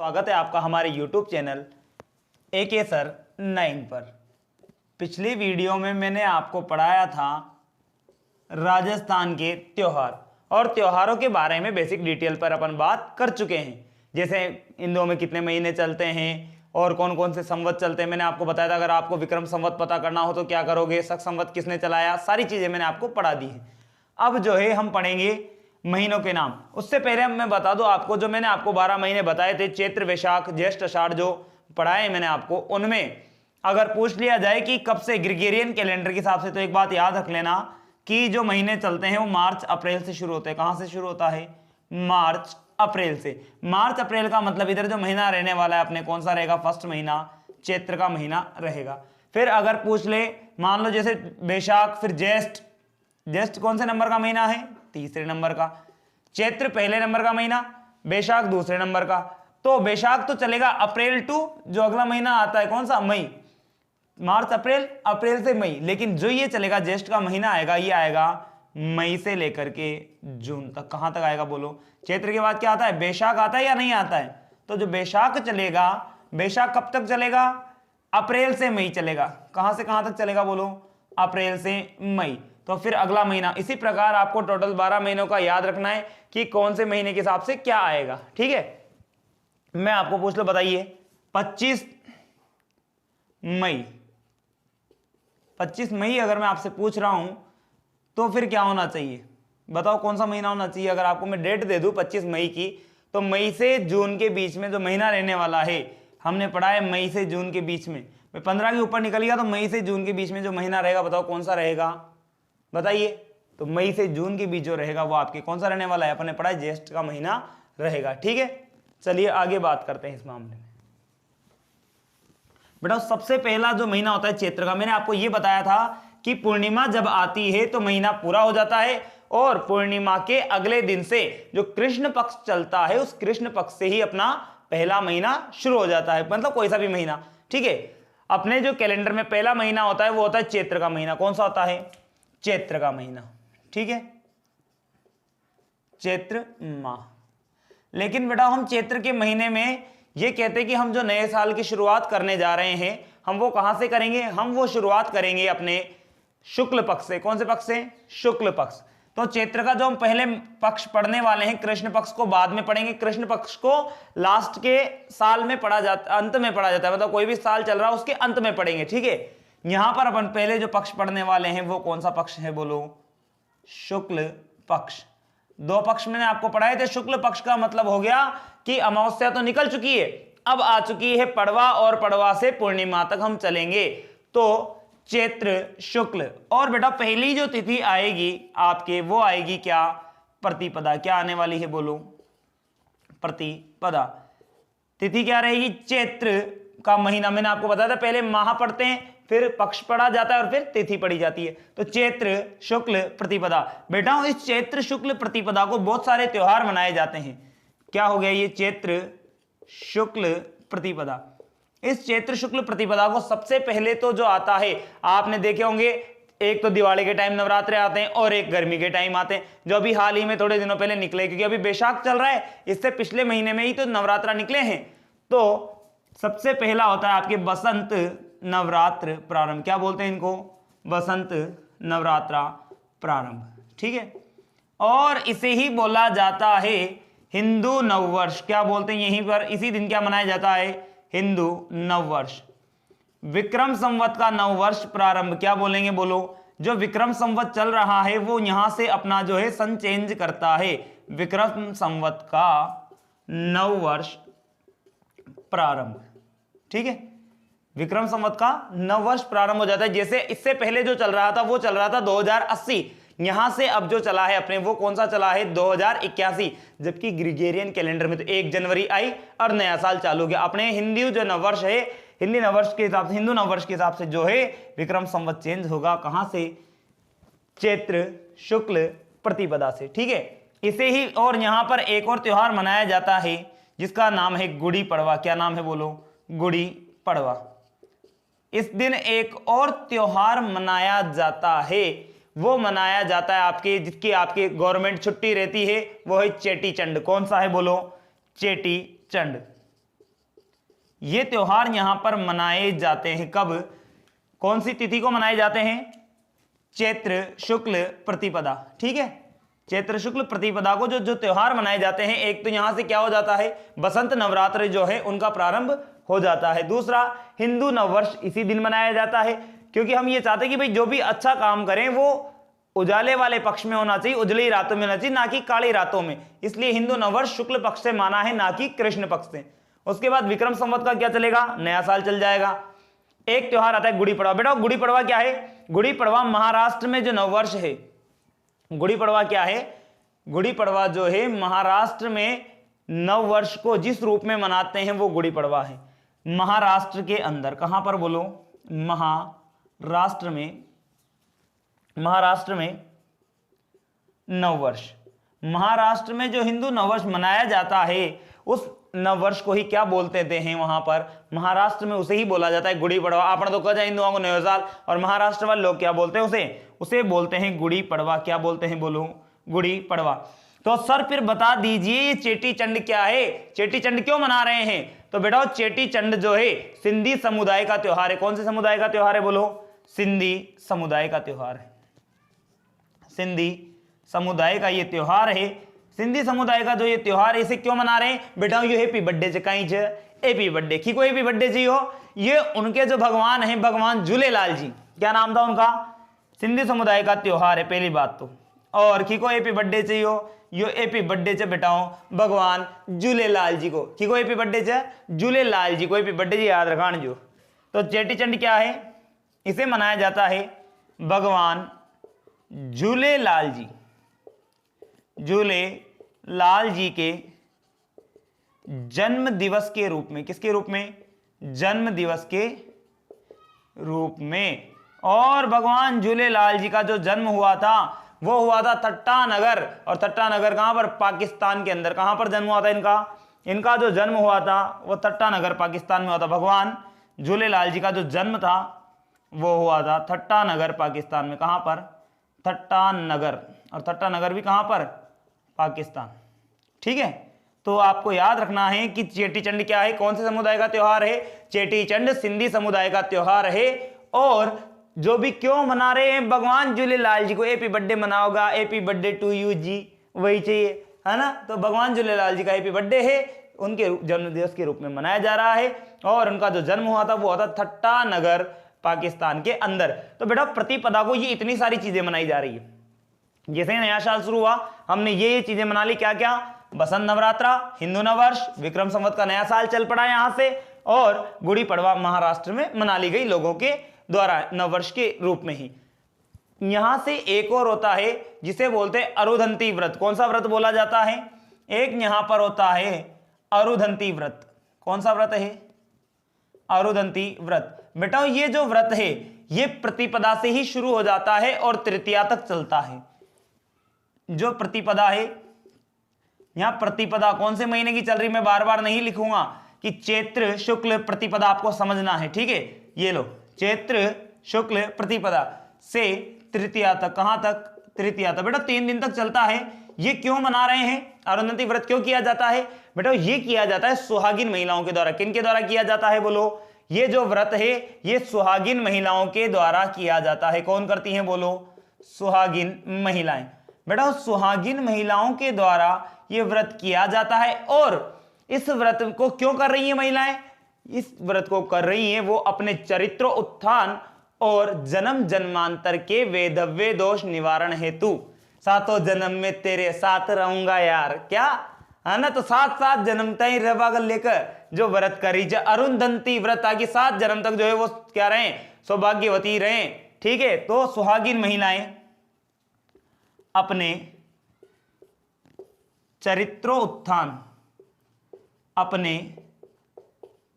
स्वागत है आपका हमारे YouTube चैनल AK सर 9 पर। पिछली वीडियो में मैंने आपको पढ़ाया था राजस्थान के त्योहार और त्योहारों के बारे में बेसिक डिटेल पर अपन बात कर चुके हैं, जैसे इंदुओं में कितने महीने चलते हैं और कौन कौन से संवत चलते हैं। मैंने आपको बताया था अगर आपको विक्रम संवत पता करना हो तो क्या करोगे, शक संवत किसने चलाया, सारी चीजें मैंने आपको पढ़ा दी है। अब जो है हम पढ़ेंगे महीनों के नाम। उससे पहले मैं बता दूं आपको, जो मैंने आपको 12 महीने बताए थे, चैत्र वैशाख ज्येष्ठ आषाढ़ जो पढ़ाए मैंने आपको, उनमें अगर पूछ लिया जाए कि कब से ग्रिगोरियन कैलेंडर के हिसाब से, तो एक बात याद रख लेना कि जो महीने चलते हैं वो मार्च अप्रैल से शुरू होते हैं। कहां से शुरू होता है? मार्च अप्रैल से। मार्च अप्रैल का मतलब इधर जो महीना रहने वाला है अपने, कौन सा रहेगा? फर्स्ट महीना चैत्र का महीना रहेगा। फिर अगर पूछ ले, मान लो जैसे वैशाख, फिर ज्येष्ठ। ज्येष्ठ कौन से नंबर का महीना है? तीसरे नंबर का। चैत्र पहले नंबर का महीना, वैशाख दूसरे नंबर का। तो वैशाख तो चलेगा अप्रैल टू जो अगला महीना आता है, कौन सा? मई। मार्च अप्रैल, अप्रैल से मई। लेकिन जो ये चलेगा ज्येष्ठ का महीना आएगा, ये आएगा मई से लेकर के जून तक। कहां तक आएगा बोलो? चैत्र के बाद क्या आता है? वैशाख आता है या नहीं आता है? तो जो वैशाख चलेगा, वैशाख कब तक चलेगा? अप्रैल से मई चलेगा। कहां से कहां तक चलेगा बोलो? अप्रैल से मई। तो फिर अगला महीना। इसी प्रकार आपको टोटल 12 महीनों का याद रखना है कि कौन से महीने के हिसाब से क्या आएगा। ठीक है, मैं आपको पूछ लो, बताइए 25 मई। 25 मई अगर मैं आपसे पूछ रहा हूं तो फिर क्या होना चाहिए? बताओ कौन सा महीना होना चाहिए? अगर आपको मैं डेट दे दूं 25 मई की, तो मई से जून के बीच में जो महीना रहने वाला है, हमने पढ़ा है मई से जून के बीच में। 15 के ऊपर निकल गया तो मई से जून के बीच में जो महीना रहेगा, बताओ कौन सा रहेगा? बताइए। तो मई से जून के बीच जो रहेगा वो आपके कौन सा रहने वाला है? अपने पढ़ा है ज्येष्ठ का महीना रहेगा। ठीक है, चलिए आगे बात करते हैं इस मामले में। बेटा सबसे पहला जो महीना होता है चैत्र का, मैंने आपको ये बताया था कि पूर्णिमा जब आती है तो महीना पूरा हो जाता है और पूर्णिमा के अगले दिन से जो कृष्ण पक्ष चलता है, उस कृष्ण पक्ष से ही अपना पहला महीना शुरू हो जाता है, मतलब कोई सा भी महीना। ठीक है, अपने जो कैलेंडर में पहला महीना होता है वो होता है चैत्र का महीना। कौन सा होता है? चैत्र का महीना। ठीक है, चैत्र माह। लेकिन बेटा हम चैत्र के महीने में ये कहते हैं कि हम जो नए साल की शुरुआत करने जा रहे हैं, हम वो कहां से करेंगे? हम वो शुरुआत करेंगे अपने शुक्ल पक्ष से। कौन से पक्ष से? शुक्ल पक्ष। तो चैत्र का जो हम पहले पक्ष पढ़ने वाले हैं, कृष्ण पक्ष को बाद में पढ़ेंगे। कृष्ण पक्ष को लास्ट के साल में पढ़ा जाता, अंत में पढ़ा जाता है, मतलब कोई भी साल चल रहा है उसके अंत में पढ़ेंगे। ठीक है, यहां पर अपन पहले जो पक्ष पढ़ने वाले हैं वो कौन सा पक्ष है बोलो? शुक्ल पक्ष। दो पक्ष मैंने आपको पढ़ाए थे। शुक्ल पक्ष का मतलब हो गया कि अमावस्या तो निकल चुकी है, अब आ चुकी है पड़वा, और पड़वा से पूर्णिमा तक हम चलेंगे। तो चैत्र शुक्ल। और बेटा पहली जो तिथि आएगी आपके, वो आएगी क्या? प्रतिपदा। क्या आने वाली है बोलो? प्रतिपदा। तिथि क्या रहेगी? चैत्र का महीना। मैंने आपको बताया था पहले माह पढ़ते हैं, फिर पक्ष पढ़ा जाता है और फिर तिथि पढ़ी जाती है। तो चैत्र शुक्ल प्रतिपदा। बेटा इस चैत्र शुक्ल प्रतिपदा को बहुत सारे त्योहार मनाए जाते हैं। क्या हो गया ये? चैत्र शुक्ल प्रतिपदा। इस चैत्र शुक्ल प्रतिपदा को सबसे पहले तो जो आता है, आपने देखे होंगे, एक तो दिवाली के टाइम नवरात्रे आते हैं और एक गर्मी के टाइम आते हैं, जो अभी हाल ही में थोड़े दिनों पहले निकले, क्योंकि अभी वैशाख चल रहा है, इससे पिछले महीने में ही तो नवरात्रा निकले हैं। तो सबसे पहला होता है आपके बसंत नवरात्र प्रारंभ। क्या बोलते हैं इनको? बसंत नवरात्रा प्रारंभ। ठीक है, और इसे ही बोला जाता है हिंदू नववर्ष। क्या बोलते हैं? यहीं पर इसी दिन क्या मनाया जाता है? हिंदू नववर्ष। विक्रम संवत का नववर्ष प्रारंभ। क्या बोलेंगे बोलो? जो विक्रम संवत चल रहा है वो यहां से अपना जो है सन चेंज करता है। विक्रम संवत का नववर्ष प्रारंभ। ठीक है, विक्रम संवत का नववर्ष प्रारंभ हो जाता है। जैसे इससे पहले जो चल रहा था वो चल रहा था 2080, यहां से अब जो चला है अपने, वो कौन सा चला है? 2081। जबकि ग्रिगोरियन कैलेंडर में तो 1 जनवरी आई और नया साल चालू गया। अपने हिंदू जो नववर्ष है, हिंदी नववर्ष के हिसाब से, हिंदू नववर्ष के हिसाब से जो है विक्रम संवत चेंज होगा। कहां से? चैत्र शुक्ल प्रतिपदा से। ठीक है, इसे ही और यहां पर एक और त्योहार मनाया जाता है जिसका नाम है गुड़ी पड़वा। क्या नाम है बोलो? गुड़ी पड़वा। इस दिन एक और त्योहार मनाया जाता है, वो मनाया जाता है आपके, जिसकी आपकी गवर्नमेंट छुट्टी रहती है, वो है चेटी चंड। कौन सा है बोलो? चेटी चंड। ये त्योहार यहां पर मनाए जाते हैं कब, कौन सी तिथि को मनाए जाते हैं? चैत्र शुक्ल प्रतिपदा। ठीक है, चैत्र शुक्ल प्रतिपदा को जो त्योहार मनाए जाते हैं, एक तो यहां से क्या हो जाता है, बसंत नवरात्र जो है उनका प्रारंभ हो जाता है। दूसरा, हिंदू नववर्ष इसी दिन मनाया जाता है, क्योंकि हम ये चाहते हैं कि भाई जो भी अच्छा काम करें वो उजाले वाले पक्ष में होना चाहिए, उजली रातों में होना चाहिए, ना कि काली रातों में। इसलिए हिंदू नववर्ष शुक्ल पक्ष से माना है, ना कि कृष्ण पक्ष से। उसके बाद विक्रम संवत का क्या चलेगा, नया साल चल जाएगा। एक त्योहार आता है गुड़ी पड़वा। बेटा गुड़ी पड़वा क्या है? गुड़ी पड़वा महाराष्ट्र में जो नववर्ष है, गुड़ी पड़वा क्या है? गुड़ी पड़वा जो है महाराष्ट्र में नववर्ष को जिस रूप में मनाते हैं वो गुड़ी पड़वा है। महाराष्ट्र के अंदर, कहां पर बोलो, महाराष्ट्र में, महाराष्ट्र में नववर्ष, महाराष्ट्र में जो हिंदू नववर्ष मनाया जाता है उस नववर्ष को ही क्या बोलते थे हैं वहां पर, महाराष्ट्र में उसे ही बोला जाता है गुड़ी पड़वा। आपने तो कहा हिंदुओं को नया साल, और महाराष्ट्र वाले लोग क्या बोलते हैं उसे बोलते हैं गुड़ी पड़वा। क्या बोलते हैं बोलो, गुड़ी पड़वा। तो सर फिर बता दीजिए ये चेटी चंड क्या है, चेटी चंड क्यों मना रहे हैं? तो बेटा चेटी चंड जो है सिंधी समुदाय का त्योहार है। कौन से समुदाय का त्योहार है बोलो? सिंधी समुदाय का त्योहार है। सिंधी समुदाय का ये त्योहार है। सिंधी समुदाय का जो ये त्योहार है इसे क्यों मना रहे हैं? बेटा ये हैप्पी बर्थडे से कहीं हैप्पी बर्थडे की कोई हैप्पी बर्थडे जी हो। ये उनके जो भगवान हैं, भगवान झूलेलाल जी, क्या नाम था उनका? सिंधी समुदाय का त्योहार है पहली बात तो। और की को हैप्पी बर्थडे चाहिए हो, यो हैप्पी बर्थडे से बेटाओ भगवान झूलेलाल जी को, की को हैप्पी बर्थडे से झूलेलाल जी को हैप्पी बर्थडे जी याद रखान जो। तो चेटी चंड क्या है? इसे मनाया जाता है भगवान झूलेलाल जी, झूलेलाल जी के जन्म दिवस के रूप में। किसके रूप में? जन्म दिवस के रूप में। और भगवान झूलेलाल जी का जो जन्म हुआ था वो हुआ था ठट्टा नगर। और ठट्टा नगर कहां पर? पाकिस्तान के अंदर। कहां पर जन्म हुआ था इनका? इनका जो जन्म हुआ था वो ठट्टा नगर पाकिस्तान में हुआ था। भगवान झूलेलाल जी का जो जन्म था वो हुआ था ठट्टा नगर पाकिस्तान में। कहां पर? ठट्टा नगर। और ठट्टा नगर भी कहां पर? पाकिस्तान। ठीक है, तो आपको याद रखना है कि चेटी चंड क्या है, कौन से समुदाय का त्योहार है? चेटी चंड सिंधी समुदाय का त्योहार है। और जो भी क्यों मना रहे हैं, भगवान झूलेलाल जी को हैप्पी बर्थडे मनाओगा, हैप्पी बर्थडे टू यू जी, वही चाहिए है ना। तो भगवान झूलेलाल जी का हैप्पी बर्थडे है, उनके जन्म दिवस के रूप में मनाया जा रहा है। और उनका जो जन्म हुआ था वो हुआ था ठट्टा नगर पाकिस्तान के अंदर। तो बेटा प्रतिपदा को ये इतनी सारी चीजें मनाई जा रही है। जैसे नया साल शुरू हुआ हमने ये चीजें मना ली, क्या क्या? बसंत नवरात्रा, हिंदू नववर्ष, विक्रम संवत का नया साल चल पड़ा यहां से, और गुड़ी पड़वा महाराष्ट्र में मना ली गई लोगों के द्वारा नववर्ष के रूप में ही। यहां से एक और होता है जिसे बोलते हैं अरुधंती व्रत। कौन सा व्रत बोला जाता है? एक यहां पर होता है अरुधंती व्रत। कौन सा व्रत है? अरुधंती व्रत। बेटा ये जो व्रत है ये प्रतिपदा से ही शुरू हो जाता है और तृतीया तक चलता है। जो प्रतिपदा है, यहां प्रतिपदा कौन से महीने की चल रही, मैं बार बार नहीं लिखूंगा कि चैत्र शुक्ल प्रतिपदा आपको समझना है। ठीक है, ये लो, चैत्र शुक्ल प्रतिपदा से तृतीया तक। कहां तक? तृतीया तक। बेटा 3 दिन तक चलता है। ये क्यों मना रहे हैं? अरुंधति व्रत क्यों किया जाता है? बेटा ये किया जाता है सुहागिन महिलाओं के द्वारा। किन के द्वारा किया जाता है बोलो? ये जो व्रत है ये सुहागिन महिलाओं के द्वारा किया जाता है। कौन करती हैं बोलो? सुहागिन महिलाएं। बेटा सुहागिन महिलाओं के द्वारा ये व्रत किया जाता है। और इस व्रत को क्यों कर रही हैं महिलाएं? इस व्रत को कर रही हैं वो अपने चरित्र उत्थान और जन्म जन्मांतर के वेधव्य दोष निवारण हेतु। सातों जन्म में तेरे साथ रहूंगा यार, क्या है ना। तो 7 जन्म तक रवागल लेकर जो व्रत करी जा अरुंधति व्रत, ताकि 7 जन्म तक जो है वो क्या रहे? सौभाग्यवती रहे। ठीक है, तो सुहागिन महिलाएं अपने चरित्रोत्थान, अपने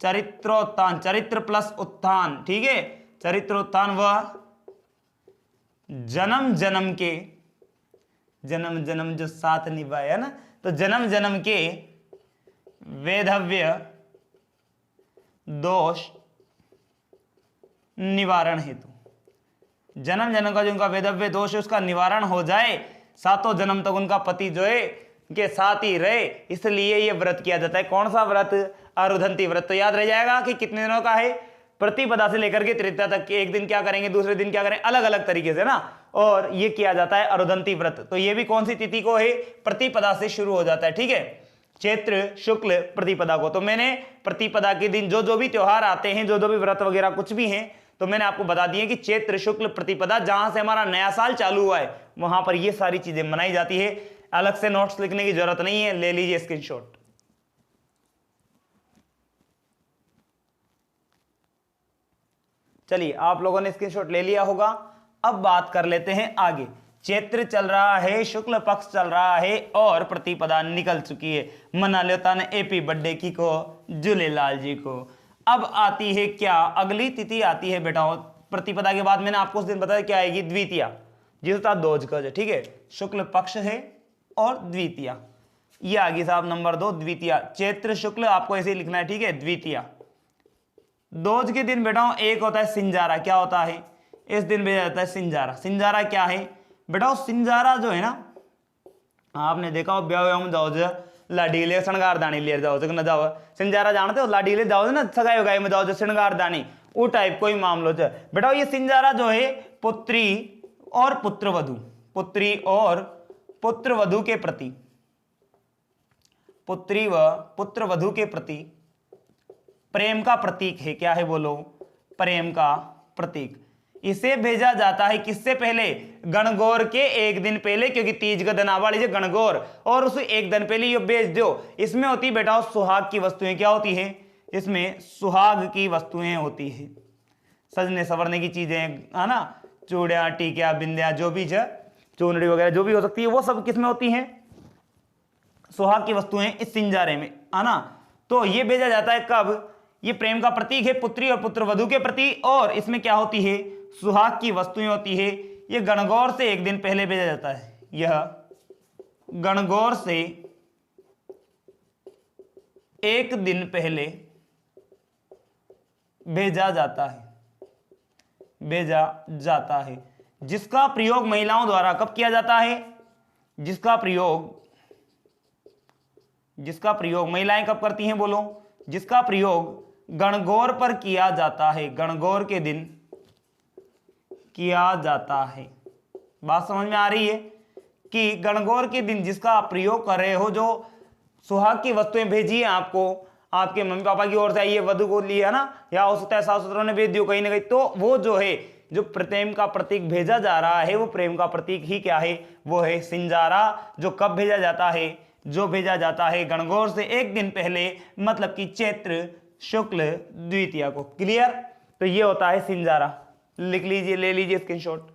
चरित्रोत्थान, चरित्र प्लस उत्थान, ठीक है, चरित्रोत्थान व जन्म जन्म के, जन्म जन्म जो साथ निभाए है ना, तो जन्म जन्म के वेधव्य दोष निवारण हेतु। जन्म जन्म का जो उनका वेधव्य दोष है उसका निवारण हो जाए, 7 जन्म तक उनका पति जो है के साथ ही रहे, इसलिए ये व्रत किया जाता है। कौन सा व्रत? अरुधंती व्रत। तो याद रह जाएगा कि कितने दिनों का है, प्रतिपदा से लेकर के तृतीया तक। एक दिन क्या करेंगे, दूसरे दिन क्या करें, अलग अलग तरीके से ना। और ये किया जाता है अरुधंती व्रत। तो ये भी कौन सी तिथि को है, प्रतिपदा से शुरू हो जाता है, ठीक है, चैत्र शुक्ल प्रतिपदा को। तो मैंने प्रतिपदा के दिन जो जो भी त्योहार आते हैं, जो जो भी व्रत वगैरह कुछ भी हैं, तो मैंने आपको बता दिए कि चैत्र शुक्ल प्रतिपदा जहां से हमारा नया साल चालू हुआ है वहां पर ये सारी चीजें मनाई जाती है। अलग से नोट्स लिखने की जरूरत नहीं है, ले लीजिए स्क्रीनशॉट। चलिए, आप लोगों ने स्क्रीनशॉट ले लिया होगा। अब बात कर लेते हैं आगे। चैत्र चल रहा है, शुक्ल पक्ष चल रहा है और प्रतिपदा निकल चुकी है। मना लो तन एपी बर्थडे की को, झूलेलाल जी को। अब आती है क्या, अगली तिथि आती है बेटा प्रतिपदा के बाद। मैंने आपको उस दिन बताया क्या आएगी, द्वितीया, जिसका दोज गज है, ठीक है, शुक्ल पक्ष है और द्वितीया, ये आ गई साहब नंबर 2 द्वितीया। चैत्र शुक्ल आपको ऐसे ही लिखना है, ठीक है, द्वितीया। दोज के दिन बेटा एक होता है सिंजारा, क्या होता है, इस दिन भेजा जाता है सिंजारा। सिंजारा क्या है बेटा, सिंजारा जो है ना, आपने देखा हो ब्याह में जाओ जो लाडीले श्रृंगार दानी ले जाओ न जाओ, सिंजारा जानते हो, लाडीले जाओ ना, सगाई वगाई में जाओ जो श्रृंगार दानी, वो टाइप कोई मामलो है बेटा। ये सिंजारा जो है पुत्री और पुत्रवधू, पुत्री और पुत्रवधू के प्रति, पुत्री व पुत्रवधू के प्रति प्रेम का प्रतीक है। क्या है बोलो, प्रेम का प्रतीक। इसे भेजा जाता है किससे पहले, गणगौर के एक दिन पहले, क्योंकि तीज का दिन आवा लीजिए गणगौर, और उसे एक दिन पहले ये भेज दो। इसमें होती बेटा सुहाग की वस्तुएं, क्या होती है, इसमें सुहाग की वस्तुएं होती है, सजने संवरने की चीजें है ना, चूड़िया टीकिया बिंदिया जो भी है, चूनड़ी वगैरह जो भी हो सकती है, वो सब किसमें होती है, सुहाग की वस्तुएं इस सिंजारे में, है ना। तो ये भेजा जाता है कब, ये प्रेम का प्रतीक है पुत्री और पुत्रवधू के प्रति, और इसमें क्या होती है, सुहाग की वस्तुएं होती है। ये गणगौर से एक दिन पहले भेजा जाता है, यह गणगौर से एक दिन पहले भेजा जाता है, भेजा जाता है, जिसका प्रयोग महिलाओं द्वारा कब किया जाता है, जिसका प्रयोग महिलाएं कब करती हैं बोलो, जिसका प्रयोग गणगौर पर किया जाता है, गणगौर के दिन किया जाता है। बात समझ में आ रही है कि गणगौर के दिन जिसका प्रयोग कर रहे हो, जो सुहाग की वस्तुएं भेजी है आपको, आपके मम्मी पापा की ओर से ये वधु को लिया ना, या हो सकता है सास ससुरों ने भेज दियो कहीं ना कहीं, तो वो जो है जो प्रेम का प्रतीक भेजा जा रहा है, वो प्रेम का प्रतीक ही क्या है, वो है सिंजारा। जो कब भेजा जाता है, जो भेजा जाता है गणगौर से एक दिन पहले, मतलब कि चैत्र शुक्ल द्वितीया को। क्लियर, तो ये होता है सिंजारा। लिख लीजिए, ले लीजिए स्क्रीनशॉट।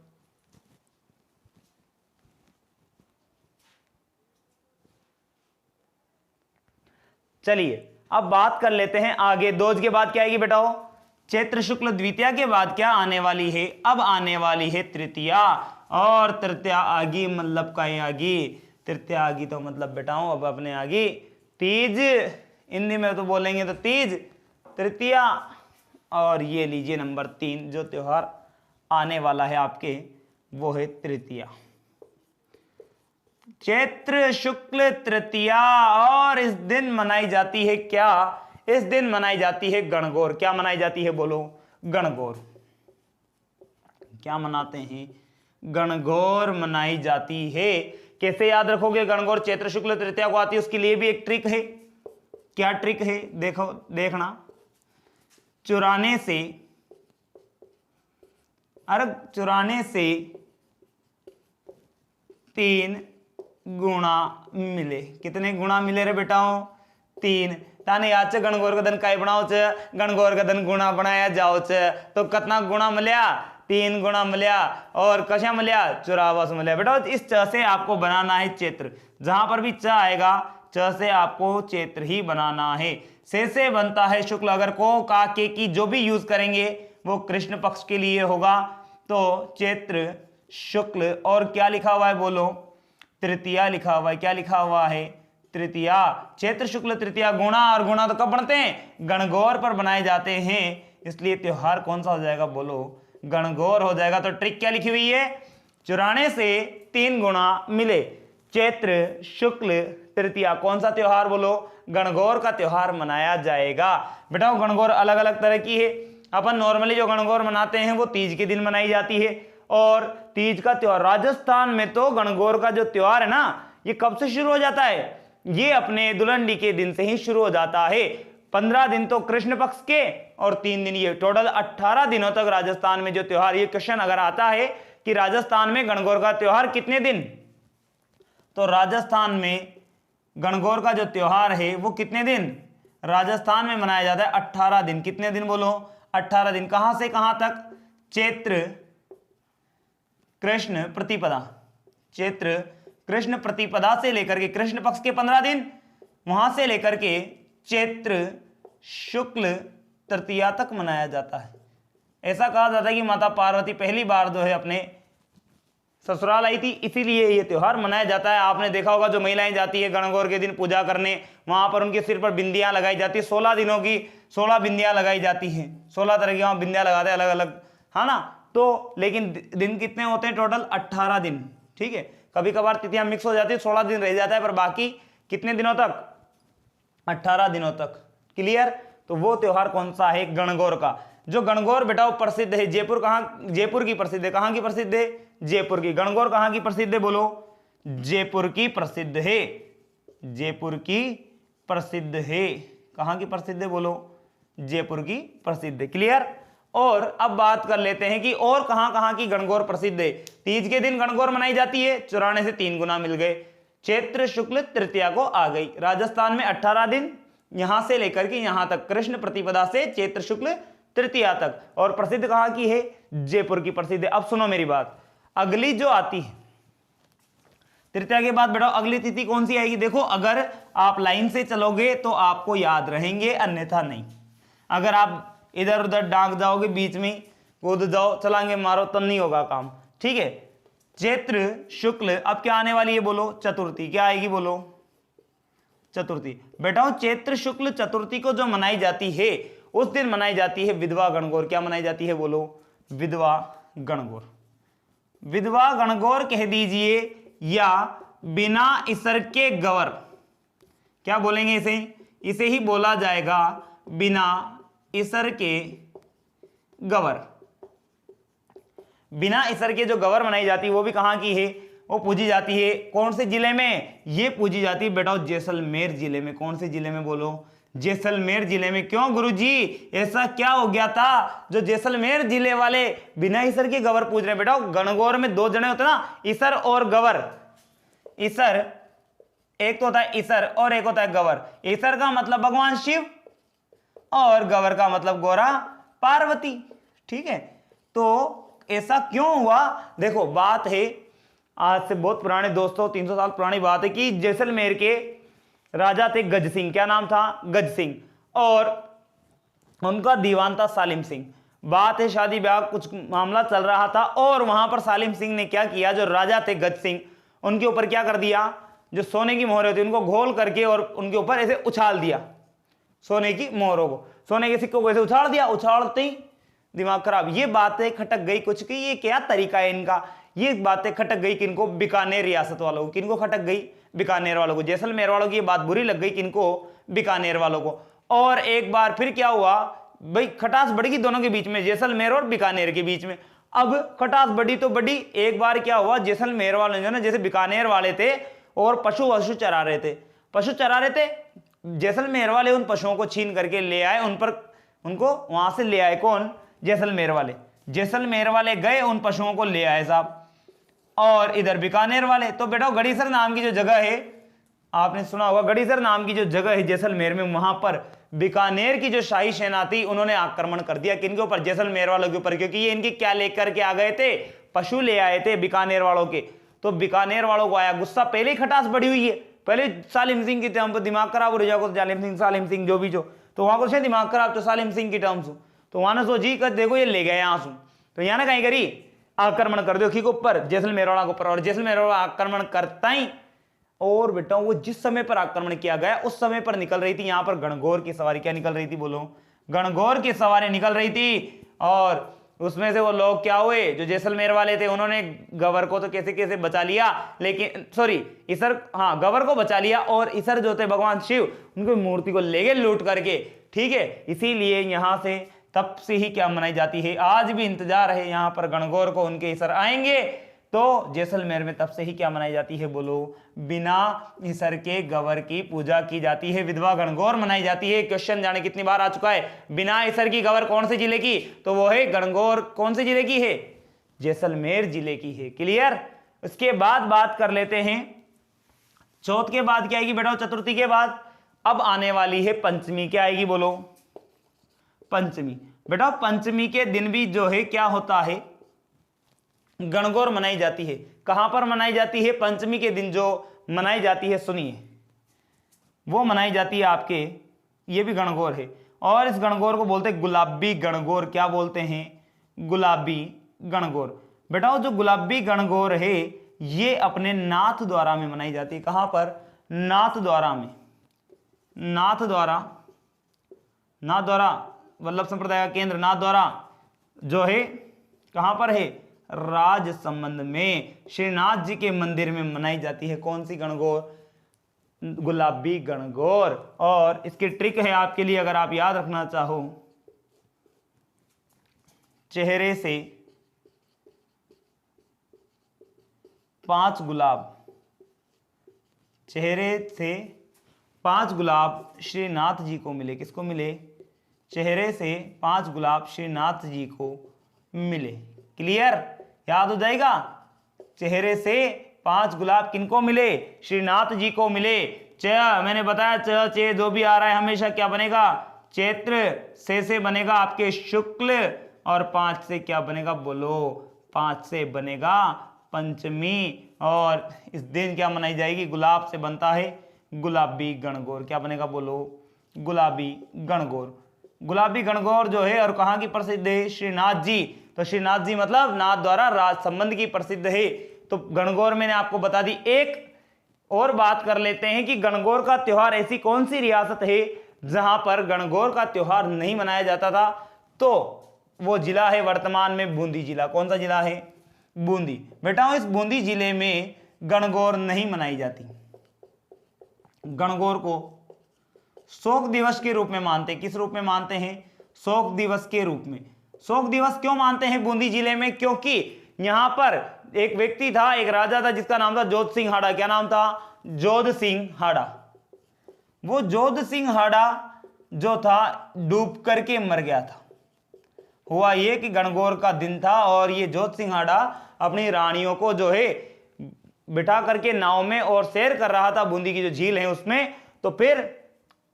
चलिए अब बात कर लेते हैं आगे। दोज के बाद क्या आएगी बेटा, चैत्र शुक्ल द्वितीया के बाद क्या आने वाली है, अब आने वाली है तृतीया। और तृतीया आगी मतलब कहीं आगी, तृतीया आगी तो मतलब बेटाओ अब अपने आगी तीज, हिंदी में तो बोलेंगे तो तीज, तृतीया। और ये लीजिए नंबर 3 जो त्योहार आने वाला है आपके, वो है तृतीया, चैत्र शुक्ल तृतीया। और इस दिन मनाई जाती है क्या, इस दिन मनाई जाती है गणगौर। क्या मनाई जाती है बोलो, गणगौर। क्या मनाते हैं, गणगौर मनाई जाती है। कैसे याद रखोगे गणगौर, चैत्र शुक्ल तृतीया को आती है, उसके लिए भी एक ट्रिक है। क्या ट्रिक है, देखो देखना, चुराने से, अरे चुराने से 3 गुणा मिले। कितने गुणा मिले रे बेटाओ, 3। ताने याद से गणगौर का धन काय बनाओ च, गणगौर का धन गुणा बनाया जाओ च, तो कितना गुणा मिलया, 3 गुणा मिलया। और कशा मिलया, 84 मिलया। बेटा इस च से आपको बनाना है चैत्र, जहां पर भी च आएगा च से आपको चैत्र ही बनाना है। से बनता है शुक्ल। अगर को का के की जो भी यूज करेंगे वो कृष्ण पक्ष के लिए होगा। तो चैत्र शुक्ल और क्या लिखा हुआ है बोलो, तृतीया लिखा हुआ है। क्या लिखा हुआ है, तृतीया। चैत्र शुक्ल तृतीया गुणा, और गुणा तो कब बनते हैं, गणगौर पर बनाए जाते हैं, इसलिए त्योहार कौन सा हो जाएगा बोलो, गणगौर हो जाएगा। तो ट्रिक क्या लिखी हुई है, चुराने से 3 गुणा मिले, चैत्र शुक्ल तृतीया, कौन सा त्योहार बोलो, गणगौर का त्योहार मनाया जाएगा। बेटा गणगौर अलग अलग तरह की है। अपन नॉर्मली जो गणगौर मनाते हैं वो तीज के दिन मनाई जाती है, और तीज का त्योहार राजस्थान में तो गणगौर का जो त्योहार है ना, ये कब से शुरू हो जाता है, ये अपने दुलंडी के दिन से ही शुरू हो जाता है। 15 दिन तो कृष्ण पक्ष के और 3 दिन ये, टोटल 18 दिनों तक राजस्थान में जो त्योहार, ये क्वेश्चन अगर आता है कि राजस्थान में गणगौर का त्योहार कितने दिन, तो राजस्थान में गणगौर का जो त्योहार है वो कितने दिन राजस्थान में मनाया जाता है, 18 दिन। कितने दिन बोलो, 18 दिन। कहां से कहां तक, चैत्र कृष्ण प्रतिपदा, चैत्र कृष्ण प्रतिपदा से लेकर के कृष्ण पक्ष के 15 दिन, वहां से लेकर के चैत्र शुक्ल तृतीया तक मनाया जाता है। ऐसा कहा जाता है कि माता पार्वती पहली बार जो है अपने ससुराल आई थी, इसीलिए ये त्योहार मनाया जाता है। आपने देखा होगा जो महिलाएं जाती है गणगौर के दिन पूजा करने, वहां पर उनके सिर पर बिंदियां लगाई जाती है, 16 दिनों की 16 बिंदियां लगाई जाती हैं, 16 तरह की वहां बिंदियां लगाते हैं अलग अलग, है ना। तो लेकिन दिन कितने होते हैं, टोटल 18 दिन, ठीक है। कभी कभार तिथियां मिक्स हो जाती है, 16 दिन रह जाता है, पर बाकी कितने दिनों तक, 18 दिनों तक। क्लियर। तो वो त्योहार कौन सा है, गणगौर का। जो गणगौर बेटा वो प्रसिद्ध है, जयपुर कहाँ, जयपुर की प्रसिद्ध है। कहाँ की प्रसिद्ध है, जयपुर की। गणगौर कहाँ की प्रसिद्ध है बोलो, जयपुर की प्रसिद्ध है, जयपुर की प्रसिद्ध है। कहाँ की प्रसिद्ध है बोलो, जयपुर की प्रसिद्ध है। क्लियर। और अब बात कर लेते हैं कि और कहाँ कहाँ की गणगौर प्रसिद्ध है। तीज के दिन गणगौर मनाई जाती है, 94 से 3 गुना मिल गए। चैत्र शुक्ल तृतीया को आ गई। राजस्थान में 18 दिन, यहां से लेकर के यहां तक, कृष्ण प्रतिपदा से चैत्र शुक्ल तृतीया तक। और प्रसिद्ध कहां की है, जयपुर की प्रसिद्ध है। अब सुनो मेरी बात, अगली जो आती है तृतीया के बाद बेटा अगली तिथि कौन सी आएगी। देखो अगर आप लाइन से चलोगे तो आपको याद रहेंगे, अन्यथा नहीं। अगर आप इधर उधर डांग जाओगे, बीच में कूद जाओ, चलांगे मारो, तब नहीं होगा काम, ठीक है। चैत्र शुक्ल, अब क्या आने वाली है बोलो, चतुर्थी। क्या आएगी बोलो, चतुर्थी। बेटा चैत्र शुक्ल चतुर्थी को जो मनाई जाती है, उस दिन मनाई जाती है विधवा गणगौर। क्या मनाई जाती है बोलो, विधवा गणगौर। विधवा गणगौर कह दीजिए, या बिना इसर के गवर, क्या बोलेंगे इसे, इसे ही बोला जाएगा बिना इसर के गवर। बिना इसर के जो गवर मनाई जाती है वो भी कहां की है, वो पूजी जाती है कौन से जिले में, ये पूजी जाती है बेटा जैसलमेर जिले में। कौन से जिले में बोलो, जैसलमेर जिले में। क्यों गुरुजी, ऐसा क्या हो गया था जो जैसलमेर जिले वाले बिना इसर के गवर पूज रहे हैं। बेटा गणगौर में 2 जने होते ना, इसर और गवर। इसर एक तो होता है इसर और एक होता है गवर। इसर का मतलब भगवान शिव और गवर का मतलब गौरा पार्वती, ठीक है। तो ऐसा क्यों हुआ, देखो बात है आज से बहुत पुराने दोस्तों, 300 साल पुरानी बात है कि जैसलमेर के राजा थे गज सिंह। क्या नाम था, गज सिंह, और उनका दीवान था सालिम सिंह। बात है शादी ब्याह कुछ मामला चल रहा था, और वहां पर सालिम सिंह ने क्या किया, जो राजा थे गज सिंह, उनके ऊपर क्या कर दिया, जो सोने की मोहरें होती उनको घोल करके और उनके ऊपर ऐसे उछाल दिया, सोने की मोहरों को, सोने के सिक्कों को ऐसे उछाल दिया। उछालते ही दिमाग खराब, ये बातें खटक गई कुछ की, ये क्या तरीका है इनका। ये बातें खटक गई किनको, बीकानेर रियासत वालों को। किनको खटक गई, बीकानेर वालों को। जैसलमेर वालों की ये बात बुरी लग गई किनको, बीकानेर वालों को। और एक बार फिर क्या हुआ भाई, खटास बढ़ गई दोनों के बीच में, जैसलमेर और बीकानेर के बीच में। अब खटास बढ़ी तो बढ़ी, एक बार क्या हुआ, जैसलमेर वाले जो ना, जैसे बीकानेर वाले थे और पशु चरा रहे थे, पशु चरा रहे थे, जैसलमेर वाले उन पशुओं को छीन करके ले आए, उन पर उनको वहां से ले आए। कौन, जैसलमेर वाले। जैसलमेर वाले गए उन पशुओं को ले आए साहब, और इधर बीकानेर वाले। तो बेटा गढ़ीसर नाम की जो जगह है, आपने सुना होगा, गढ़ीसर नाम की जो जगह है जैसलमेर में, वहां पर बीकानेर की जो शाही सेना थी उन्होंने आक्रमण कर दिया। किनके ऊपर, जैसलमेर वालों के ऊपर, क्योंकि ये इनकी क्या लेकर के आ गए थे, पशु ले आए थे बीकानेर वालों के। तो बीकानेर वालों को आया गुस्सा, पहले ही खटास बढ़ी हुई है, पहले सालिम सिंह की टर्म पर दिमाग खराब हो जाएगा, सालिम सिंह जो भी जो, तो वहां को दिमाग खराब, तो सालिम सिंह की टर्म्स, तो वहां ने सोची कर देखो ये ले गए आंसू, तो यहाँ ना कहीं करी आक्रमण कर दो के ऊपर, जैसलमेर वाला के ऊपर। और जैसलमेर वाला आक्रमण करता ही, और बेटा वो जिस समय पर आक्रमण किया गया उस समय पर निकल रही थी यहाँ पर गणगौर की सवारी। क्या निकल रही थी बोलो, गणगौर की सवारी निकल रही थी। और उसमें से वो लोग क्या हुए, जो जैसलमेर वाले थे, उन्होंने गवर को तो कैसे कैसे बचा लिया, लेकिन सॉरी ईसर, हाँ गवर को बचा लिया, और ईसर जो थे भगवान शिव, उनकी मूर्ति को ले गए लूट करके। ठीक है, इसीलिए यहां से तब से ही क्या मनाई जाती है, आज भी इंतजार है यहाँ पर गणगौर को, उनके ईसर आएंगे तो जैसलमेर में तब से ही क्या मनाई जाती है, बोलो, बिना ईसर के गवर की पूजा की जाती है, विधवा गणगौर मनाई जाती है। क्वेश्चन जाने कितनी बार आ चुका है, बिना ईसर की गवर कौन से जिले की, तो वो है गणगौर, कौन से जिले की है, जैसलमेर जिले की है। क्लियर। उसके बाद बात कर लेते हैं चौथ के बाद क्या आएगी बेटा, चतुर्थी के बाद अब आने वाली है पंचमी। क्या आएगी बोलो, पंचमी। बेटा पंचमी के दिन भी जो है क्या होता है, गणगौर मनाई जाती है। कहां पर मनाई जाती है, पंचमी के दिन जो मनाई जाती है, सुनिए, वो मनाई जाती है आपके, ये भी गणगौर है, और इस गणगौर को बोलते हैं गुलाबी गणगौर। क्या बोलते हैं, गुलाबी गणगौर। बेटा जो गुलाबी गणगौर है ये अपने नाथ द्वारा में मनाई जाती है। कहां पर, नाथ द्वारा में, नाथ द्वारा, नाथ द्वारा वल्लभ संप्रदाय का केंद्र नाथ द्वारा जो है कहां पर है, राज संबंध में श्रीनाथ जी के मंदिर में मनाई जाती है। कौन सी गणगौर, गुलाबी गणगौर। और इसकी ट्रिक है आपके लिए, अगर आप याद रखना चाहो, चेहरे से 5 गुलाब, चेहरे से 5 गुलाब श्रीनाथ जी को मिले। किसको मिले, चेहरे से 5 गुलाब श्रीनाथ जी को मिले। क्लियर, याद हो जाएगा, चेहरे से 5 गुलाब किनको मिले, श्रीनाथ जी को मिले। मैंने बताया चे जो भी आ रहा है हमेशा क्या बनेगा, चैत्र से बनेगा आपके शुक्ल, और 5 से क्या बनेगा बोलो, 5 से बनेगा पंचमी, और इस दिन क्या मनाई जाएगी, गुलाब से बनता है गुलाबी गणगौर। क्या बनेगा बोलो, गुलाबी गणगौर। गुलाबी गणगौर जो है और कहाँ की प्रसिद्ध है, श्रीनाथ जी। तो श्रीनाथ जी मतलब नाथ द्वारा राज संबंध की प्रसिद्ध है। तो गणगौर मैंने आपको बता दी। एक और बात कर लेते हैं कि गणगौर का त्योहार ऐसी कौन सी रियासत है जहां पर गणगौर का त्योहार नहीं मनाया जाता था, तो वो जिला है वर्तमान में बूंदी जिला। कौन सा जिला है, बूंदी। बेटा इस बूंदी जिले में गणगौर नहीं मनाई जाती। गणगौर को शोक दिवस के रूप में मानते हैं। किस रूप में मानते हैं, शोक दिवस के रूप में। शोक दिवस क्यों मानते हैं बूंदी जिले में, क्योंकि यहां पर एक व्यक्ति था, एक राजा था जिसका नाम था जोध सिंह हाड़ा। क्या नाम था, जोध सिंह हाड़ा। वो जोध सिंह हाड़ा जो था डूब करके मर गया था। हुआ ये कि गणगौर का दिन था और ये जोध सिंह हाड़ा अपनी रानियों को जो है बिठा करके नाव में और सैर कर रहा था बूंदी की जो झील है उसमें। तो फिर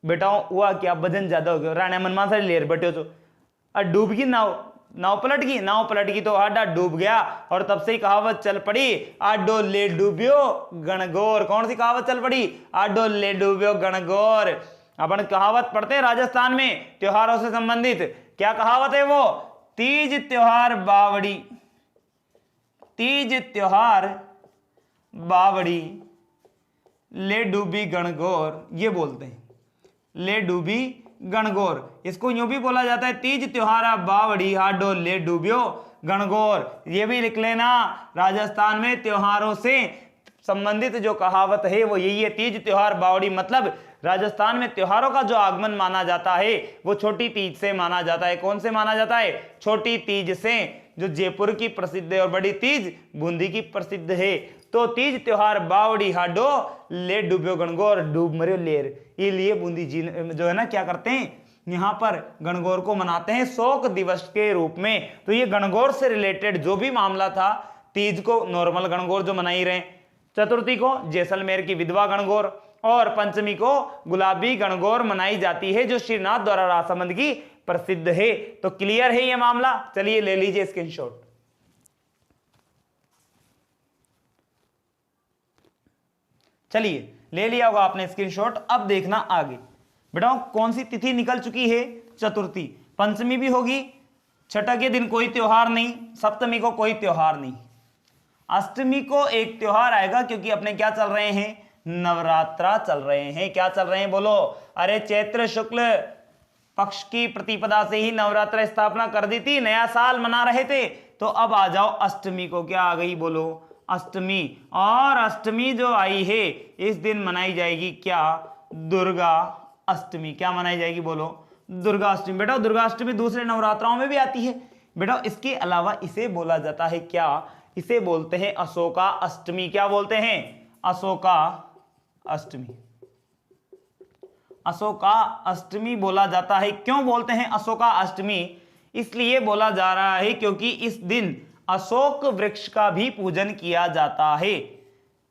बेटा हुआ क्या, वजन ज्यादा हो गया, राणा मनमान सारी लेर बैठे तो डूब गई नाव, नाव पलट गई तो आडा डूब गया। और तब से ही कहावत चल पड़ी, आडो ले डूबियो गणगौर। कौन सी कहावत चल पड़ी, आडो ले डूबियो गणगौर। अपन कहावत पढ़ते हैं राजस्थान में त्योहारों से संबंधित। क्या कहावत है वो, तीज त्योहार बावड़ी, तीज त्योहार बावड़ी ले डूबी गणगौर, ये बोलते हैं, ले डूबी गणगौर। इसको यूं भी बोला जाता है, तीज त्योहार बावड़ी हाडो ले डूबियो गणगौर। ये भी लिख लेना, राजस्थान में त्योहारों से संबंधित जो कहावत है वो यही है, तीज त्योहार बावड़ी। मतलब राजस्थान में त्योहारों का जो आगमन माना जाता है वो छोटी तीज से माना जाता है। कौन से माना जाता है, छोटी तीज से, जो जयपुर की प्रसिद्ध है, और बड़ी तीज बूंदी की प्रसिद्ध है। तो तीज त्योहार बावड़ी हाडो ले डूबियो गणगौर, डूब मरियो लेर। ये लिए बूंदी जी जो है ना क्या करते हैं, यहाँ पर गणगौर को मनाते हैं शोक दिवस के रूप में। तो ये गणगौर से रिलेटेड जो भी मामला था, तीज को नॉर्मल गणगौर जो मनाई रहे, चतुर्थी को जैसलमेर की विधवा गणगौर, और पंचमी को गुलाबी गणगौर मनाई जाती है जो श्रीनाथ द्वारा राजसमंद की प्रसिद्ध है। तो क्लियर है ये मामला। चलिए ले लीजिए स्क्रीनशॉट। चलिए ले लिया होगा आपने स्क्रीनशॉट। अब देखना आगे बेटा कौन सी तिथि निकल चुकी है, चतुर्थी। पंचमी भी होगी, छठा के दिन कोई त्योहार नहीं, सप्तमी को कोई त्योहार नहीं, अष्टमी को एक त्योहार आएगा क्योंकि अपने क्या चल रहे हैं, नवरात्रा चल रहे हैं। क्या चल रहे हैं बोलो, अरे चैत्र शुक्ल पक्ष की प्रतिपदा से ही नवरात्र स्थापना कर दी थी, नया साल मना रहे थे। तो अब आ जाओ अष्टमी को, क्या आ गई बोलो, अष्टमी। और अष्टमी जो आई है इस दिन मनाई जाएगी क्या, दुर्गा अष्टमी। क्या मनाई जाएगी बोलो, दुर्गा अष्टमी। बेटा दुर्गा अष्टमी दूसरे नवरात्रों में भी आती है बेटा। इसके अलावा इसे बोला जाता है क्या, इसे बोलते हैं अशोका अष्टमी। क्या बोलते हैं, अशोका अष्टमी। अशोका अष्टमी बोला जाता है। क्यों बोलते हैं अशोका अष्टमी, इसलिए बोला जा रहा है क्योंकि इस दिन अशोक वृक्ष का भी पूजन किया जाता है।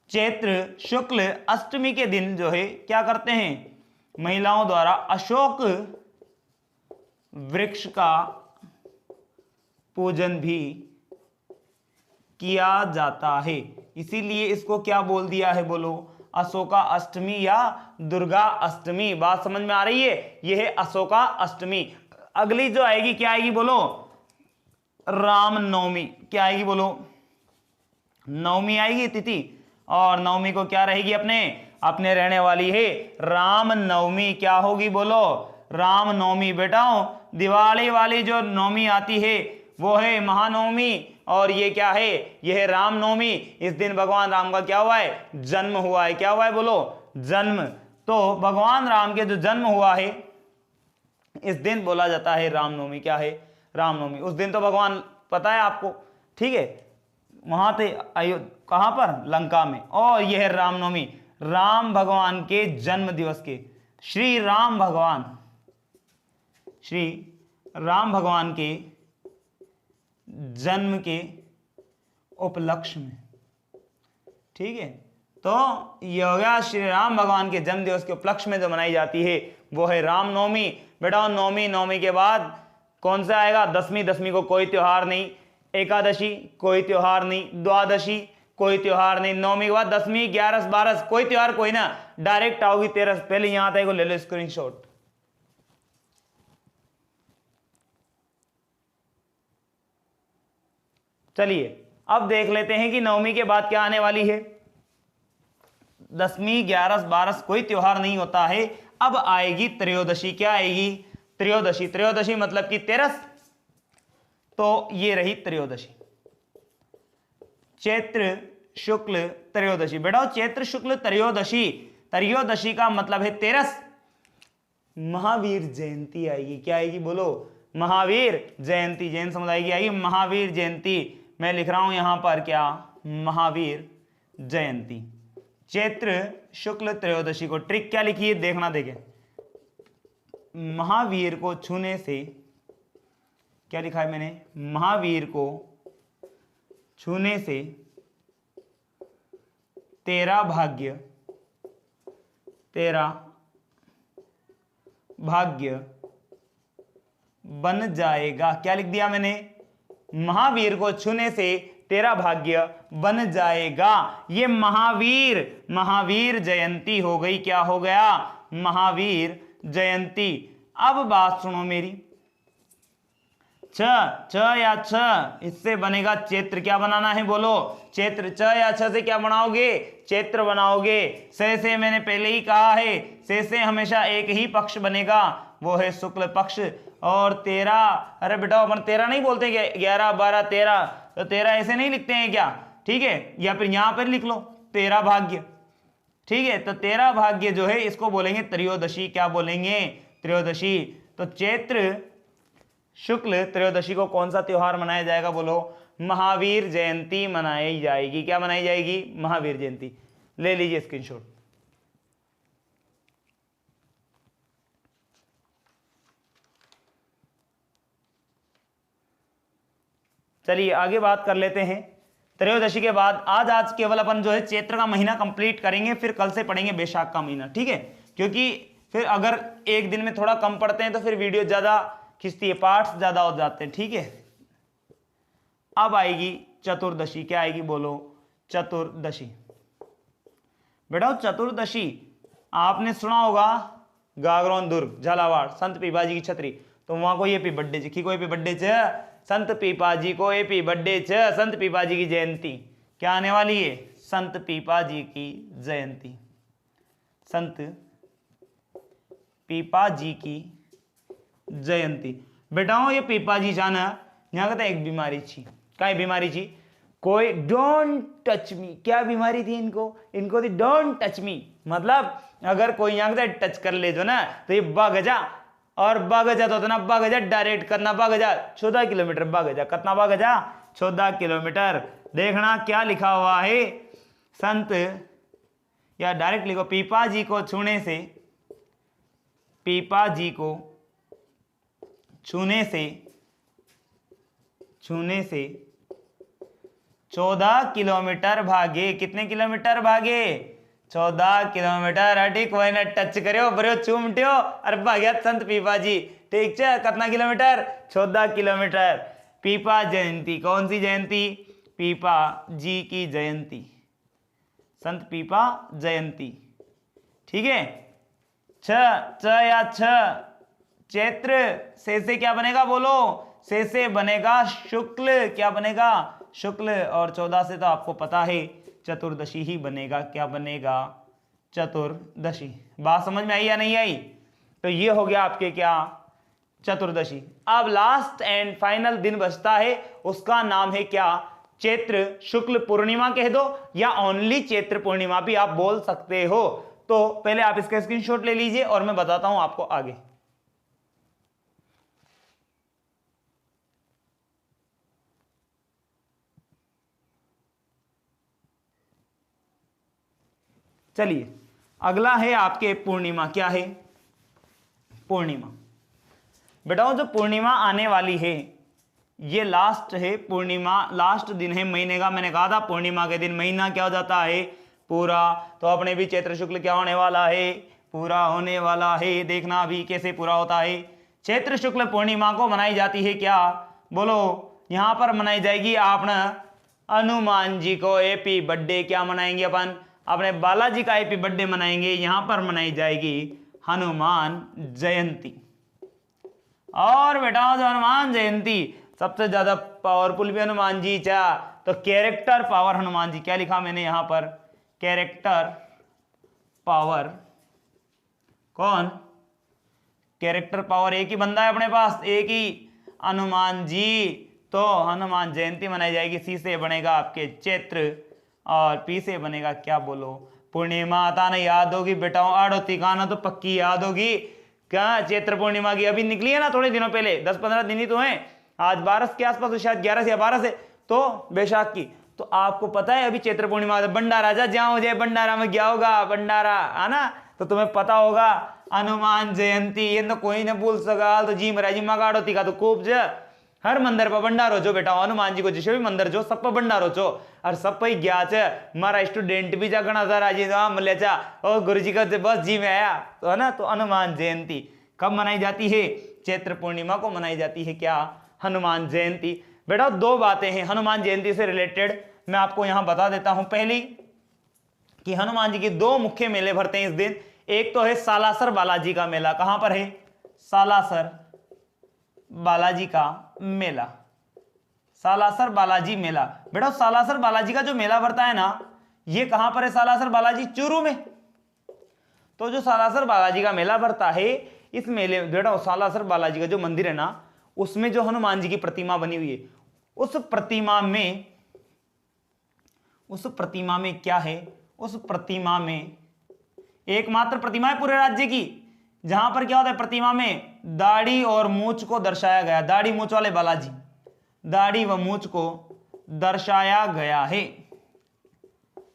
चैत्र शुक्ल अष्टमी के दिन जो है क्या करते हैं, महिलाओं द्वारा अशोक वृक्ष का पूजन भी किया जाता है। इसीलिए इसको क्या बोल दिया है बोलो, अशोका अष्टमी या दुर्गा अष्टमी। बात समझ में आ रही है, यह है अशोका अष्टमी। अगली जो आएगी क्या आएगी बोलो, रामनवमी। क्या आएगी बोलो, नवमी आएगी तिथि, और नवमी को क्या रहेगी, अपने रहने वाली है रामनवमी। क्या होगी बोलो, रामनवमी। बेटाओ दिवाली वाली जो नवमी आती है वो है महानवमी, और ये क्या है, यह है रामनवमी। इस दिन भगवान राम का क्या हुआ है, जन्म हुआ है। क्या हुआ है बोलो, जन्म। तो भगवान राम के जो जन्म हुआ है इस दिन बोला जाता है रामनवमी। क्या है, रामनवमी। उस दिन तो भगवान पता है आपको, ठीक है, वहां थे कहां पर, लंका में। और यह है रामनवमी, राम भगवान के जन्म दिवस के, श्री राम भगवान के जन्म के उपलक्ष्य में, ठीक है। तो यह हो गया श्री राम भगवान के जन्म दिवस के उपलक्ष्य में जो मनाई जाती है वो है रामनवमी। बेटा नवमी के बाद कौन सा आएगा, दसवीं को कोई त्योहार नहीं, एकादशी कोई त्योहार नहीं, द्वादशी कोई त्योहार नहीं, नवमी के बाद दसवीं, 11, 12 कोई त्योहार कोई ना, डायरेक्ट आओगी 13। पहले यहां आता है, ले लो स्क्रीनशॉट। चलिए अब देख लेते हैं कि नवमी के बाद क्या आने वाली है। दसवीं, 11, 12 कोई त्योहार नहीं होता है। अब आएगी त्रयोदशी। क्या आएगी, त्रयोदशी मतलब कि 13। तो ये रही त्रयोदशी, चैत्र शुक्ल त्रयोदशी। बेटा चैत्र शुक्ल त्रयोदशी का मतलब है 13। महावीर जयंती आएगी। क्या आएगी बोलो, महावीर जयंती। जैन समुदाय की आएगी महावीर जयंती। मैं लिख रहा हूं यहां पर क्या, महावीर जयंती। चैत्र शुक्ल त्रयोदशी को ट्रिक क्या लिखी है देखना, देखें। महावीर को छूने से, क्या लिखा है मैंने, महावीर को छूने से तेरा भाग्य बन जाएगा। क्या लिख दिया मैंने, महावीर को छूने से तेरा भाग्य बन जाएगा। ये महावीर जयंती हो गई। क्या हो गया, महावीर जयंती। अब बात सुनो मेरी, छ या छ इससे बनेगा चैत्र। क्या बनाना है बोलो, चैत्र। छ या छ से क्या बनाओगे, चैत्र बनाओगे। से मैंने पहले ही कहा है, से हमेशा एक ही पक्ष बनेगा, वो है शुक्ल पक्ष। और 13, अरे बेटा अपन 13 नहीं बोलते, 11, 12, 13, तो 13 ऐसे नहीं लिखते हैं क्या, ठीक है। या फिर यहां पर लिख लो 13 भाग्य, ठीक है। तो 13 भाग्य जो है इसको बोलेंगे त्रयोदशी। क्या बोलेंगे, त्रयोदशी। तो चैत्र शुक्ल त्रयोदशी को कौन सा त्योहार मनाया जाएगा बोलो, महावीर जयंती मनाई जाएगी। क्या मनाई जाएगी, महावीर जयंती। ले लीजिए स्क्रीनशॉट। चलिए आगे बात कर लेते हैं। त्रयोदशी के बाद आज केवल अपन जो है चैत्र का महीना कंप्लीट करेंगे, फिर कल से पढ़ेंगे बैशाख का महीना, ठीक है। क्योंकि फिर अगर एक दिन में थोड़ा कम पढ़ते हैं तो फिर वीडियो ज्यादा खिंचती है, पार्ट्स ज्यादा हो जाते हैं, ठीक है। अब आएगी चतुर्दशी। क्या आएगी बोलो, चतुर्दशी। बेटा चतुर्दशी आपने सुना होगा, गागरोन दुर्ग झालावाड़ संत पीपाजी की छतरी, तो वहां को हैप्पी बर्थडे च, को हैप्पी बर्थडे च संत पीपाजी को, हैप्पी बर्थडे च संत पीपाजी की जयंती। क्या आने वाली है, संत पीपाजी की जयंती। संत पीपाजी की जयंती। बेटाओं ये पीपाजी जाना यहाँ कहते एक बीमारी थी, काय बीमारी थी, कोई डोंट टच मी, क्या बीमारी थी इनको थी डोंट टच मी, मतलब अगर कोई यहाँ कहते टच कर ले जो ना तो ये भाग जा, और भाग जा तो उतना भाग जा, डायरेक्ट करना भाग जा 14 किलोमीटर भाग जा, कितना भाग जा 14 किलोमीटर। देखना क्या लिखा हुआ है संत, या डायरेक्ट लिखो पीपा जी को छूने से, पीपा जी को छूने से 14 किलोमीटर भागे। कितने किलोमीटर भागे 14 किलोमीटर। हटी कोई ना टच करो बरो चूमट्यो और भाग्या संत पीपा जी, ठीक है कितना किलोमीटर 14 किलोमीटर। पीपा जयंती, कौन सी जयंती, पीपा जी की जयंती, संत पीपा जयंती, ठीक है। छ या छ चैत्र से क्या बनेगा बोलो, से बनेगा शुक्ल, क्या बनेगा शुक्ल, और 14 से तो आपको पता है चतुर्दशी ही बनेगा, क्या बनेगा चतुर्दशी। बात समझ में आई या नहीं आई, तो ये हो गया आपके क्या चतुर्दशी। अब लास्ट एंड फाइनल दिन बचता है, उसका नाम है क्या चैत्र शुक्ल पूर्णिमा कह दो, या ओनली चैत्र पूर्णिमा भी आप बोल सकते हो। तो पहले आप इसका स्क्रीनशॉट ले लीजिए और मैं बताता हूं आपको आगे। चलिए अगला है आपके पूर्णिमा, क्या है पूर्णिमा। बेटाओ जो पूर्णिमा आने वाली है ये लास्ट है पूर्णिमा, लास्ट दिन है महीने का। मैंने कहा था पूर्णिमा के दिन महीना क्या हो जाता है पूरा, तो अपने भी चैत्र शुक्ल क्या होने वाला है पूरा होने वाला है। देखना अभी कैसे पूरा होता है। चैत्र शुक्ल पूर्णिमा को मनाई जाती है क्या बोलो, यहां पर मनाई जाएगी आपने हनुमान जी को हैप्पी बर्थडे, क्या मनाएंगे अपन अपने बालाजी का हैप्पी बर्थडे मनाएंगे। यहां पर मनाई जाएगी हनुमान जयंती। और बेटा जो हनुमान जयंती सबसे ज्यादा पावरफुल भी हनुमान जी चाह, तो कैरेक्टर पावर हनुमान जी, क्या लिखा मैंने यहां पर कैरेक्टर पावर, कौन कैरेक्टर पावर एक ही बंदा है अपने पास, एक ही हनुमान जी। तो हनुमान जयंती मनाई जाएगी। सी से बनेगा आपके चैत्र और पी से बनेगा क्या बोलो पूर्णिमा। आता ना याद होगी बेटाओ, आड़ोती गाना तो पक्की याद होगी। क्या चैत्र पूर्णिमा की अभी निकली है ना थोड़े दिनों पहले, 10-15 दिन ही तो हैं, आज 12 के आसपास, तो शायद 11 से या 12 से, तो बैशाख की। तो आपको पता है अभी चैत्र पूर्णिमा भंडारा जा जहां हो जाए, भंडारा में क्या होगा भंडारा है ना, तो तुम्हें पता होगा हनुमान जयंती ये तो कोई ना भूल सका। तो जी महाराज मगाड़ोती का तो खूब जो हर मंदिर पर भंडारो जो बेटा हनुमान जी को जिसे भी मंदिर जो सब पर भंडारो छो, और सब पर गया च मारा स्टूडेंट भी जा गणा सारा जी मिले चा और गुरु जी का बस जी में आया, तो है ना। तो हनुमान जयंती कब मनाई जाती है, चैत्र पूर्णिमा को मनाई जाती है क्या हनुमान जयंती। बेटा दो बातें हैं हनुमान जयंती से रिलेटेड, मैं आपको यहां बता देता हूं। पहली कि हनुमान जी के दो मुख्य मेले भरते हैं इस दिन। एक तो है सालासर बालाजी का मेला, कहां पर है सालासर बालाजी का मेला, सालासर बालाजी मेला। बेटा सालासर बालाजी का जो मेला भरता है ना, ये कहां पर है सालासर बालाजी चूरू में। तो जो सालासर बालाजी का मेला भरता है, इस मेले बेटा सालासर बालाजी का जो मंदिर है ना, उसमें जो हनुमान जी की प्रतिमा बनी हुई है, उस प्रतिमा में क्या है, उस प्रतिमा में एकमात्र प्रतिमा है पूरे राज्य की, जहां पर क्या होता है प्रतिमा में दाढ़ी और मूंछ को दर्शाया गया, दाढ़ी मूंछ वाले बालाजी, दाढ़ी व मूंछ को दर्शाया गया है।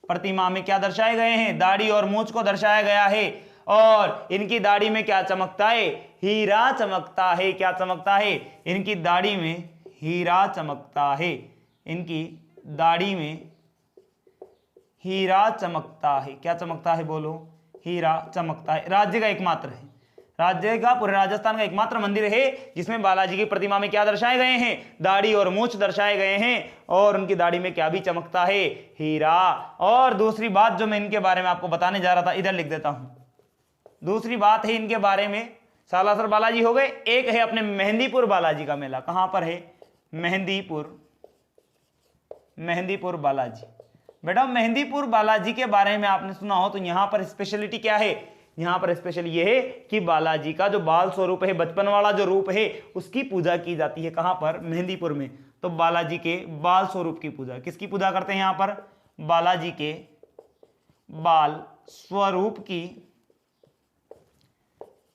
प्रतिमा में क्या दर्शाए गए हैं, दाढ़ी और मूंछ को दर्शाया गया है। और इनकी दाढ़ी में क्या चमकता है, हीरा चमकता है। क्या चमकता है, इनकी दाढ़ी में हीरा चमकता है, इनकी दाढ़ी में हीरा चमकता है। क्या चमकता है बोलो, हीरा चमकता है। राज्य का एकमात्र है, राज्य का पूरे राजस्थान का एकमात्र मंदिर है जिसमें बालाजी की प्रतिमा में क्या दर्शाए गए हैं, दाढ़ी और मूंछ दर्शाए गए हैं, और उनकी दाढ़ी में क्या भी चमकता है, हीरा। और दूसरी बात जो मैं इनके बारे में आपको बताने जा रहा था, इधर लिख देता हूं। दूसरी बात है इनके बारे में, सालासर बालाजी हो गए, एक है अपने मेहंदीपुर बालाजी का मेला। कहां पर है, मेहंदीपुर बालाजी। बेटा मेहंदीपुर बालाजी के बारे में आपने सुना हो तो यहां पर स्पेशलिटी क्या है, यहाँ पर स्पेशल ये है कि बालाजी का जो बाल स्वरूप है, बचपन वाला जो रूप है, उसकी पूजा की जाती है। कहाँ पर? मेहंदीपुर में। तो बालाजी के बाल स्वरूप की पूजा, किसकी पूजा करते हैं यहाँ पर? बालाजी के बाल स्वरूप की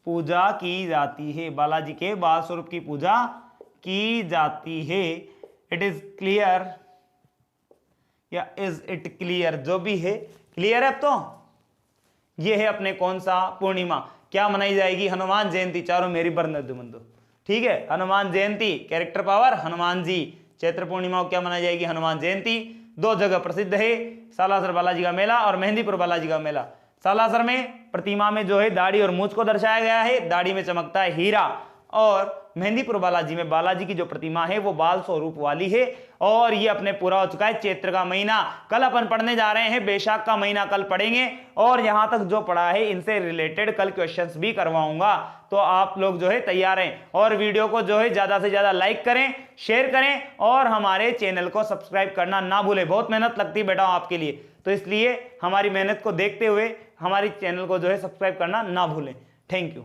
पूजा की जाती है। बालाजी के बाल स्वरूप की पूजा की जाती है। इट इज क्लियर या इज इट क्लियर? जो भी है क्लियर है। अब तो ये है अपने कौन सा पूर्णिमा, क्या मनाई जाएगी? हनुमान जयंती। चारों मेरी बंधु, ठीक है। Hanuman Jayanti, character power Hanuman ji. चैत्र पूर्णिमा को क्या मनाई जाएगी? हनुमान जयंती। दो जगह प्रसिद्ध है, सालासर बालाजी का मेला और मेहंदीपुर बालाजी का मेला। सालासर में प्रतिमा में जो है दाढ़ी और मूंछ को दर्शाया गया है, दाढ़ी में चमकता है हीरा, और मेहंदीपुर बालाजी में बालाजी की जो प्रतिमा है वो बाल स्वरूप वाली है। और ये अपने पूरा हो चुका है चैत्र का महीना। कल अपन पढ़ने जा रहे हैं बैशाख का महीना, कल पढ़ेंगे। और यहां तक जो पढ़ा है इनसे रिलेटेड कल क्वेश्चंस भी करवाऊंगा, तो आप लोग जो है तैयार हैं। और वीडियो को जो है ज्यादा से ज्यादा लाइक करें, शेयर करें और हमारे चैनल को सब्सक्राइब करना ना भूलें। बहुत मेहनत लगती है बेटा आपके लिए, तो इसलिए हमारी मेहनत को देखते हुए हमारी चैनल को जो है सब्सक्राइब करना ना भूलें। Thank you.